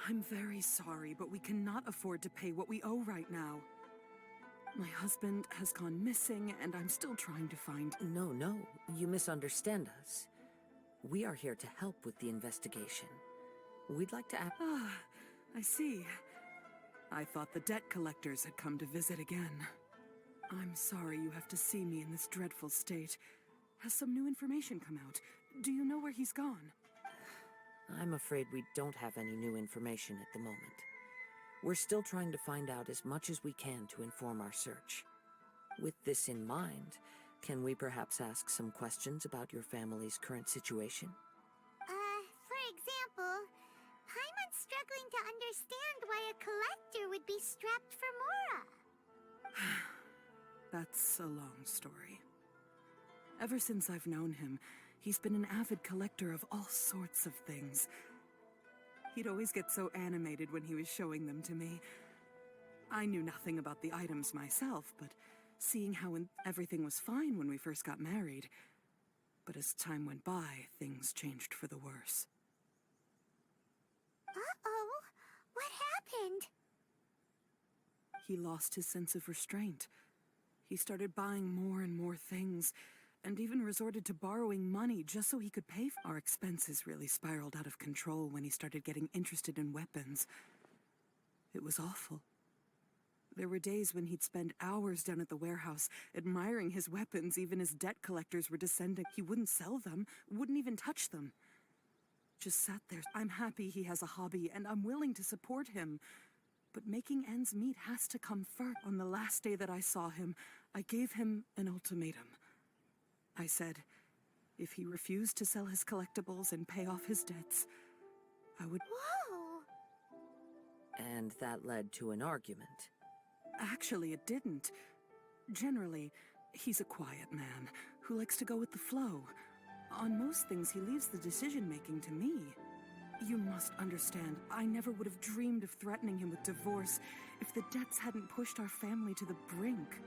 I'm very sorry, but we cannot afford to pay what we owe right now. My husband has gone missing, and I'm still trying to find... No, you misunderstand us. We are here to help with the investigation. We'd like to ask... Ah, I see. I thought the debt collectors had come to visit again. I'm sorry you have to see me in this dreadful state. Has some new information come out? Do you know where he's gone? I'm afraid we don't have any new information at the moment. We're still trying to find out as much as we can to inform our search. With this in mind, can we perhaps ask some questions about your family's current situation? For example, Paimon's struggling to understand why a collector would be strapped for Mora. That's a long story. Ever since I've known him, he's been an avid collector of all sorts of things. He'd always get so animated when he was showing them to me. I knew nothing about the items myself, but seeing how everything was fine when we first got married. But as time went by, things changed for the worse. Uh-oh, what happened? He lost his sense of restraint. He started buying more and more things, and even resorted to borrowing money just so he could pay for our expenses. Really spiraled out of control when he started getting interested in weapons. It was awful. There were days when he'd spend hours down at the warehouse, admiring his weapons even as debt collectors were descending. He wouldn't sell them, wouldn't even touch them. Just sat there. I'm happy he has a hobby, and I'm willing to support him. But making ends meet has to come first. On the last day that I saw him, I gave him an ultimatum. I said, if he refused to sell his collectibles and pay off his debts, I would... Whoa! And that led to an argument. Actually, it didn't. Generally, he's a quiet man who likes to go with the flow. On most things, he leaves the decision-making to me. You must understand, I never would have dreamed of threatening him with divorce if the debts hadn't pushed our family to the brink.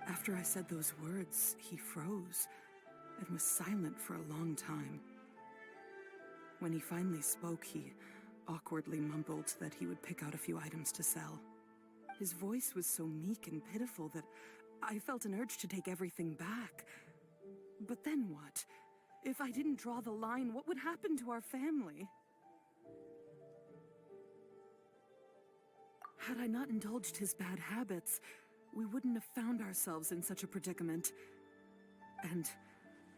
After I said those words, he froze and was silent for a long time. When he finally spoke, he awkwardly mumbled that he would pick out a few items to sell. His voice was so meek and pitiful that I felt an urge to take everything back. But then what? If I didn't draw the line, what would happen to our family? Had I not indulged his bad habits, we wouldn't have found ourselves in such a predicament. And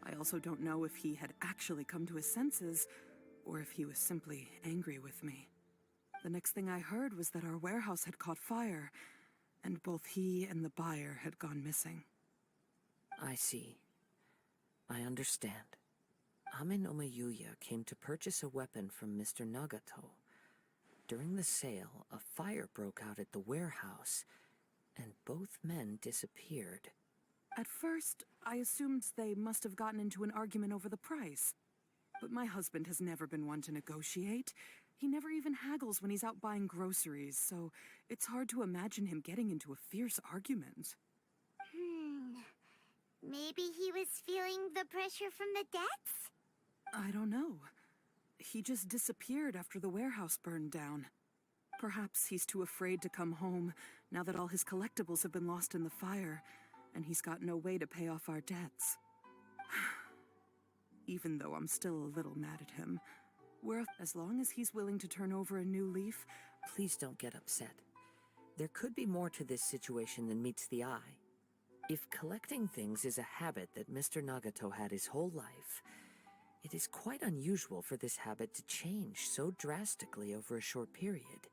I also don't know if he had actually come to his senses, or if he was simply angry with me. The next thing I heard was that our warehouse had caught fire, and both he and the buyer had gone missing. I see. I understand. Ame no Mayuya came to purchase a weapon from Mr. Nagato. During the sale, a fire broke out at the warehouse, and both men disappeared. At first, I assumed they must have gotten into an argument over the price. But my husband has never been one to negotiate. He never even haggles when he's out buying groceries, so it's hard to imagine him getting into a fierce argument. Maybe he was feeling the pressure from the debts? I don't know. He just disappeared after the warehouse burned down. Perhaps he's too afraid to come home now that all his collectibles have been lost in the fire, and he's got no way to pay off our debts. Even though I'm still a little mad at him, as long as he's willing to turn over a new leaf... Please don't get upset. There could be more to this situation than meets the eye. If collecting things is a habit that Mr. Nagato had his whole life, it is quite unusual for this habit to change so drastically over a short period.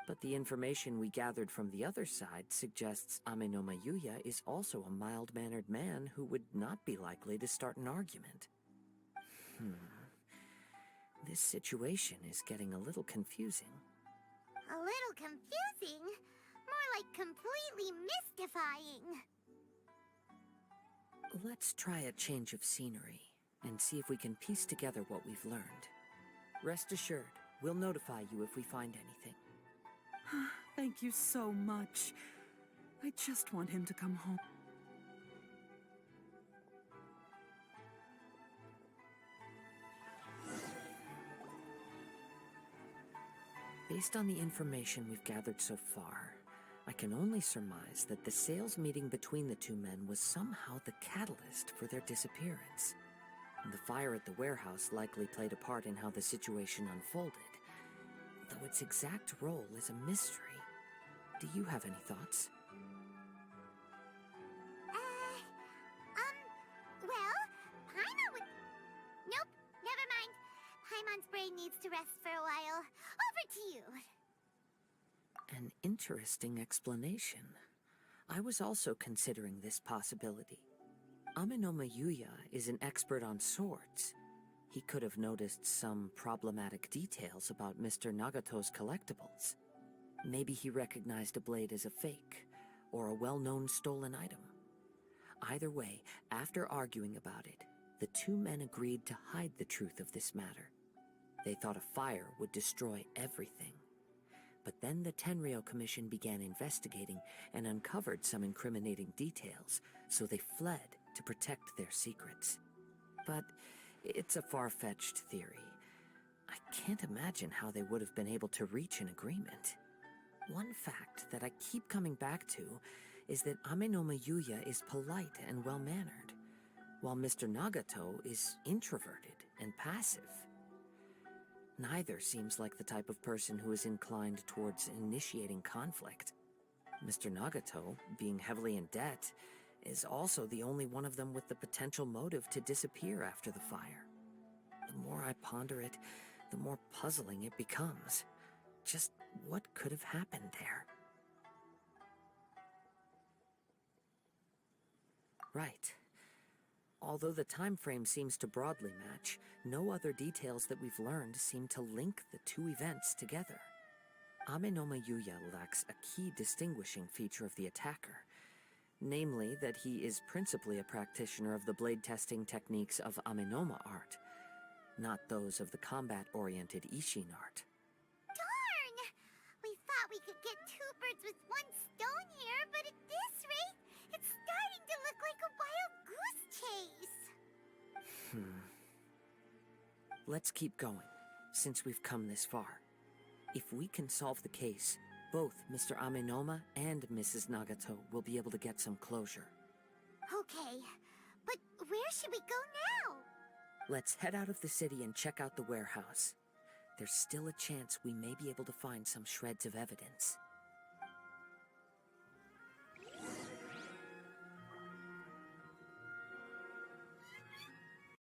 But the information we gathered from the other side suggests Ame no Mayuya is also a mild-mannered man who would not be likely to start an argument. This situation is getting a little confusing. A little confusing? More like completely mystifying. Let's try a change of scenery and see if we can piece together what we've learned. Rest assured, we'll notify you if we find anything. Thank you so much. I just want him to come home. Based on the information we've gathered so far, I can only surmise that the sales meeting between the two men was somehow the catalyst for their disappearance. The fire at the warehouse likely played a part in how the situation unfolded, though its exact role is a mystery. Do you have any thoughts? Well, Paimon would... Nope, never mind. Paimon's brain needs to rest for a while. Over to you. An interesting explanation. I was also considering this possibility. Amenoma Yuya is an expert on swords. He could have noticed some problematic details about Mr. Nagato's collectibles. Maybe he recognized a blade as a fake, or a well-known stolen item. Either way, after arguing about it, the two men agreed to hide the truth of this matter. They thought a fire would destroy everything. But then the Tenryo Commission began investigating and uncovered some incriminating details, so they fled to protect their secrets. But it's a far-fetched theory. I can't imagine how they would have been able to reach an agreement. One fact that I keep coming back to is that Amenoma Yuya is polite and well-mannered, while Mr. Nagato is introverted and passive. Neither seems like the type of person who is inclined towards initiating conflict. Mr. Nagato, being heavily in debt, is also the only one of them with the potential motive to disappear after the fire. The more I ponder it, the more puzzling it becomes. Just what could have happened there? Right. Although the time frame seems to broadly match, no other details that we've learned seem to link the two events together. Amenoma Yuya lacks a key distinguishing feature of the attacker, namely that he is principally a practitioner of the blade testing techniques of Amenoma art, not those of the combat-oriented Ishin art. Darn! We thought we could get two birds with one stone here, but at this rate, it's starting to look like a wild goose chase. Let's keep going, since we've come this far. If we can solve the case, both Mr. Amenoma and Mrs. Nagato will be able to get some closure. Okay, but where should we go now? Let's head out of the city and check out the warehouse. There's still a chance we may be able to find some shreds of evidence.